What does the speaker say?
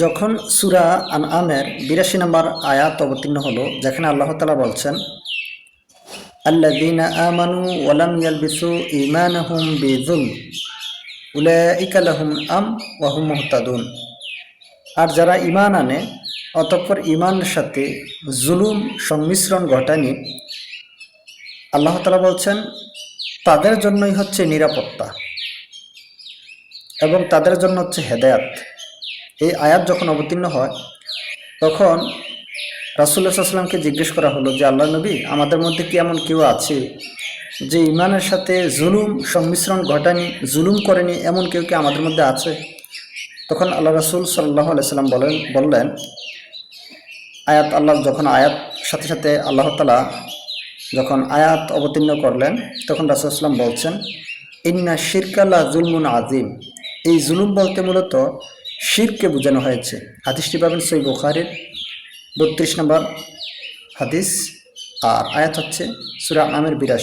যখন সূরা আনআমের ৮২ নম্বর আয়াত অবতীর্ণ হলো, যেখানে আল্লাহ তাআলা বলছেন, আল্লাযীনা আমানু ওয়া লাম ইয়ালবিসু ঈমানাহুম বিযুলম উলাইকা লাহুম আম ওয়া হুম মুহতাদুন। আর যারা ঈমান আনে অতঃপর ঈমানের সাথে জুলুম সংমিশ্রণ ঘটায়নি, আল্লাহ তাআলা বলছেন তাদের জন্যই হচ্ছে নিরাপত্তা এবং তাদের জন্য হচ্ছে হেদায়াত। এই আয়াত যখন অবতীর্ণ হয় তখন রাসূলুল্লাহ সাল্লাল্লাহু আলাইহি ওয়াসাল্লামকে জিজ্ঞেস করা হলো যে, আল্লাহ নবী, আমাদের মধ্যে কি এমন কেউ আছে যে ঈমানের সাথে জুলুম সংমিশ্রণ ঘটায়নি, জুলুম করেনি, এমন কেউ কি আমাদের মধ্যে আছে? তখন আল্লাহ রাসূল সাল্লাল্লাহু আলাইহি ওয়াসাল্লাম বললেন, আয়াত সাথে সাথে আল্লাহ তাআলা যখন আয়াত অবতীর্ণ করলেন, তখন রাসূল সাল্লাল্লাহু আলাইহি ওয়াসাল্লাম বলছেন, ইন্না শিরকা লা যুলমুন আযীম। এই জুলুম বলতে মূলত শিরকে বোঝানো হয়েছে। হাদিসটি পাবেন সহিহ বুখারীর ৩২ নম্বর হাদিস, আর আয়াত হচ্ছে সূরা আনআমের ৮২।